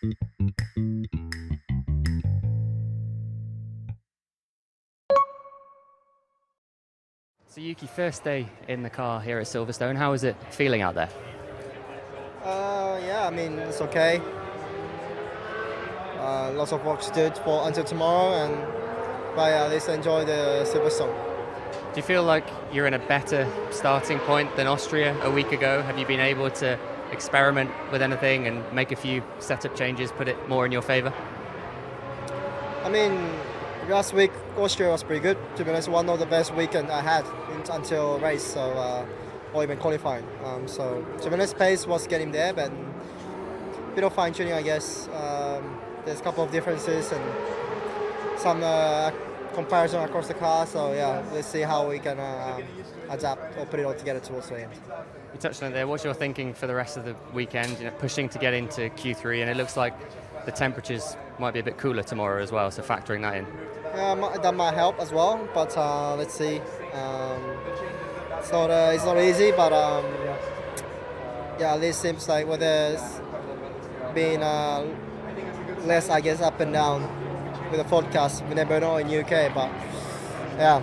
So Yuki, first day in the car here at Silverstone, how is it feeling out there? Yeah, I mean, it's okay. Lots of work to do for until tomorrow, but at least enjoy the Silverstone. Do you feel like you're in a better starting point than Austria a week ago? Have you been able to experiment with anything and make a few setup changes, put it more in your favour? I mean, last week Austria was pretty good. To be honest, one of the best weekend I had until race, so or even qualifying. So to be honest, pace was getting there, but a bit of fine tuning, I guess. There's a couple of differences and some comparison across the car. So yeah, let's see how we can adapt or put it all together towards the end. You touched on it there. What's your thinking for the rest of the weekend? You know, pushing to get into Q3, and it looks like the temperatures might be a bit cooler tomorrow as well. So factoring that in. That might help as well, but let's see. It's not easy, but yeah, at least seems like with there's been less, I guess, up and down with the forecast. We never know in UK, but yeah,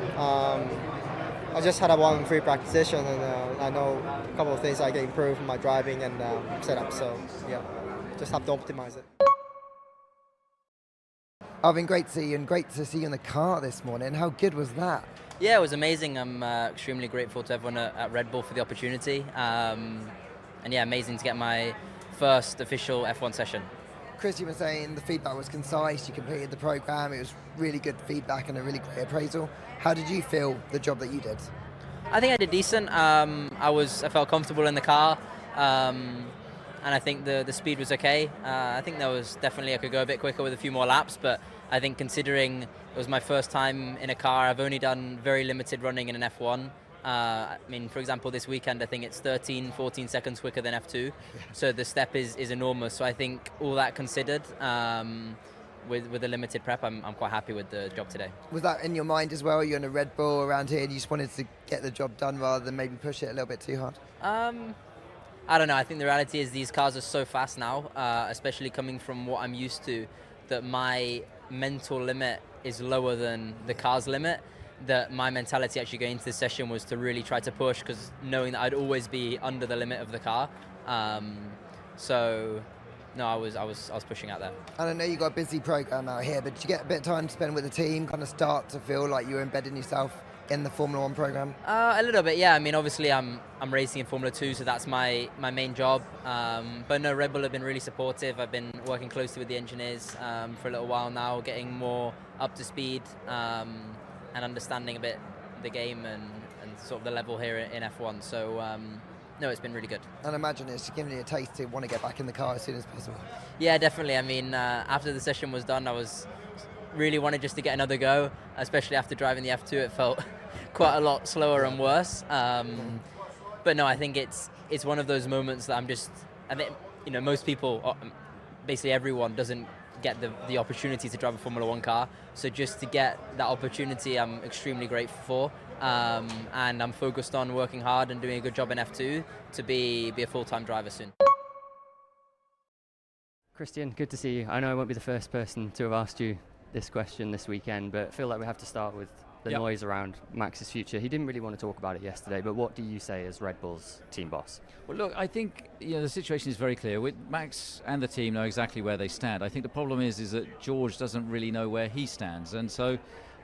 I just had one free practice session, and I know a couple of things I can improve in my driving and setup. So yeah, just have to optimize it. Arvin, great to see you, and great to see you in the car this morning. How good was that? Yeah, it was amazing. I'm extremely grateful to everyone at Red Bull for the opportunity. And yeah, amazing to get my first official F1 session. Chris, you were saying the feedback was concise, you completed the program, it was really good feedback and a really great appraisal. How did you feel the job that you did? I think I did decent. I felt comfortable in the car. And I think the speed was okay. I think there was definitely, I could go a bit quicker with a few more laps, but I think considering it was my first time in a car, I've only done very limited running in an F1. I mean, for example, this weekend, I think it's 13, 14 seconds quicker than F2. So the step is enormous. So I think all that considered, with the limited prep, I'm quite happy with the job today. Was that in your mind as well? You're in a Red Bull around here and you just wanted to get the job done rather than maybe push it a little bit too hard? I don't know. I think the reality is these cars are so fast now, especially coming from what I'm used to, that my mental limit is lower than the car's limit. That my mentality actually going into this session was to really try to push, because knowing that I'd always be under the limit of the car. So no, I was pushing out there. And I know you got a busy program out here, but did you get a bit of time to spend with the team, kind of start to feel like you were embedding yourself in the Formula 1 program? A little bit, yeah. I mean, obviously I'm racing in Formula 2, so that's my main job. But no, Red Bull have been really supportive. I've been working closely with the engineers for a little while now, getting more up to speed and understanding a bit the game and sort of the level here in F1. So no, it's been really good. And I imagine it's giving you a taste to want to get back in the car as soon as possible. Yeah, definitely. I mean, after the session was done, I was really wanted just to get another go, especially after driving the F2. It felt quite a lot slower and worse. But no, I think it's one of those moments that I think, you know, most people, basically everyone, doesn't get the opportunity to drive a Formula 1 car. So just to get that opportunity, I'm extremely grateful for. And I'm focused on working hard and doing a good job in F2 to be a full-time driver soon. Christian, good to see you. I know I won't be the first person to have asked you this question this weekend, but I feel like we have to start with the noise around Max's future. He didn't really want to talk about it yesterday, but what do you say as Red Bull's team boss? Well, look, I think the situation is very clear. Max and the team know exactly where they stand. I think the problem is that George doesn't really know where he stands, and so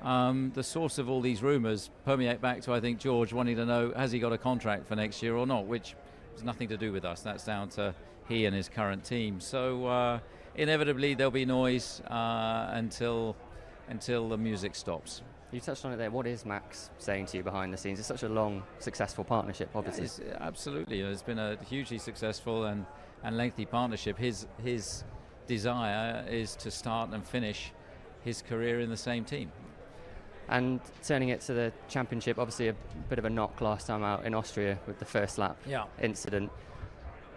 the source of all these rumours permeate back to, I think, George wanting to know, has he got a contract for next year or not, which has nothing to do with us. That's down to he and his current team. So inevitably there'll be noise until the music stops. You touched on it there. What is Max saying to you behind the scenes? It's such a long, successful partnership, obviously. Yeah, absolutely. It's been a hugely successful and lengthy partnership. His desire is to start and finish his career in the same team. And turning it to the championship, obviously a bit of a knock last time out in Austria with the first lap incident.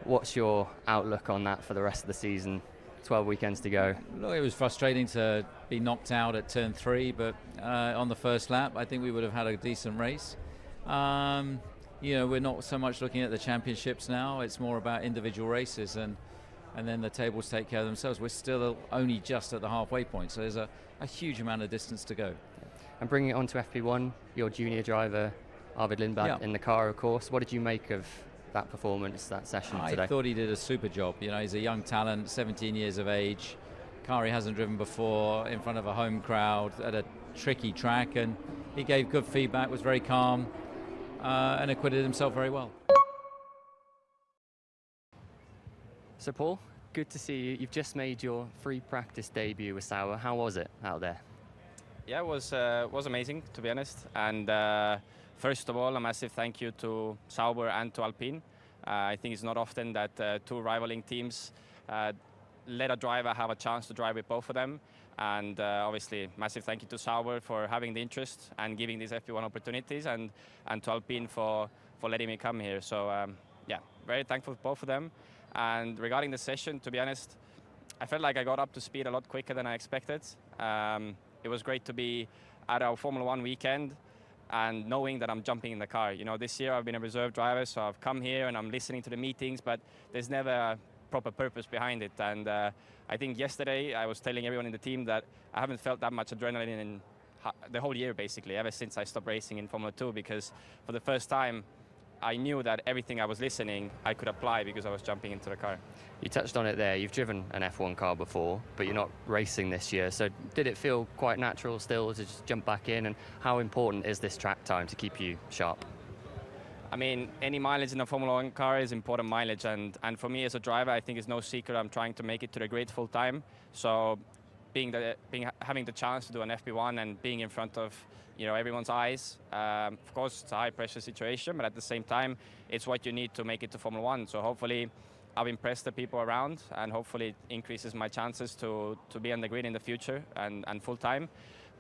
What's your outlook on that for the rest of the season? 12 weekends to go. Look, it was frustrating to be knocked out at turn 3, but on the first lap, I think we would have had a decent race. We're not so much looking at the championships now. It's more about individual races, and and then the tables take care of themselves. We're still only just at the halfway point, so there's a huge amount of distance to go. And bringing it on to FP1, your junior driver, Lindblad, in the car, of course. What did you make of that performance, that session today? I thought he did a super job. You know, he's a young talent, 17 years of age. Car he hasn't driven before, in front of a home crowd at a tricky track, and he gave good feedback, was very calm, and acquitted himself very well. So Paul, good to see you. You've just made your free practice debut with Sauber. How was it out there? Yeah, it was amazing, to be honest. And first of all, a massive thank you to Sauber and to Alpine. I think it's not often that two rivaling teams let a driver have a chance to drive with both of them. And obviously, massive thank you to Sauber for having the interest and giving these FP1 opportunities, and to Alpine for letting me come here. So yeah, very thankful for both of them. And regarding the session, to be honest, I felt like I got up to speed a lot quicker than I expected. It was great to be at our Formula One weekend and knowing that I'm jumping in the car. You know, this year I've been a reserve driver, so I've come here and I'm listening to the meetings, but there's never a proper purpose behind it. And I think yesterday I was telling everyone in the team that I haven't felt that much adrenaline in the whole year, basically, ever since I stopped racing in Formula 2, because for the first time I knew that everything I was listening I could apply because I was jumping into the car. You touched on it there. You've driven an F1 car before, but you're not racing this year. So did it feel quite natural still to just jump back in? And how important is this track time to keep you sharp? I mean, any mileage in a Formula 1 car is important mileage. And for me as a driver, I think it's no secret I'm trying to make it to the grid full time. So having the chance to do an FP1 and being in front of everyone's eyes, of course it's a high pressure situation, but at the same time it's what you need to make it to Formula 1. So hopefully I've impressed the people around, and hopefully it increases my chances to be on the grid in the future and full time.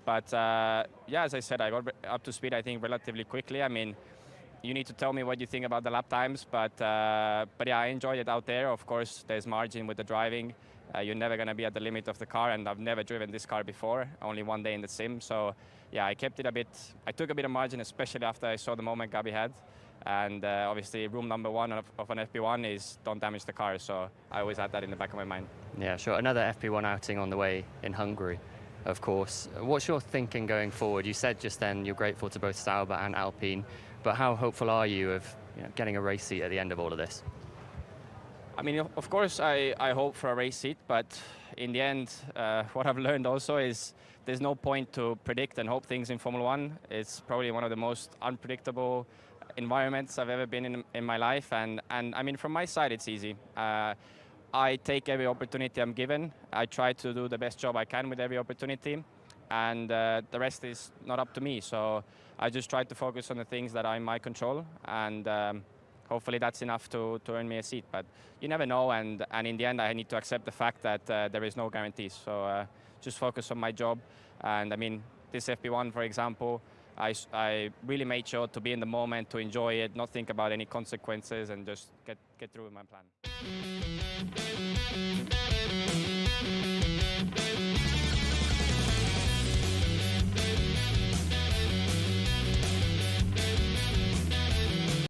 But yeah, as I said, I got up to speed I think relatively quickly. I mean, you need to tell me what you think about the lap times, but yeah, I enjoyed it out there. Of course there's margin with the driving. You're never going to be at the limit of the car, and I've never driven this car before, only one day in the sim. So yeah, I took a bit of margin, especially after I saw the moment Gabi had. And obviously rule number one of an FP1 is don't damage the car. So I always had that in the back of my mind. Yeah, sure. Another FP1 outing on the way in Hungary, of course. What's your thinking going forward? You said just then you're grateful to both Sauber and Alpine, but how hopeful are you of getting a race seat at the end of all of this? I mean, of course, I hope for a race seat, but in the end, what I've learned also is there's no point to predict and hope things in Formula 1. It's probably one of the most unpredictable environments I've ever been in my life. And I mean, from my side, it's easy. I take every opportunity I'm given. I try to do the best job I can with every opportunity, and the rest is not up to me. So I just try to focus on the things that are in my control, and hopefully that's enough to earn me a seat. But you never know, and in the end I need to accept the fact that there is no guarantees. So just focus on my job. And I mean, this FP1, for example, I really made sure to be in the moment, to enjoy it, not think about any consequences, and just get through with my plan.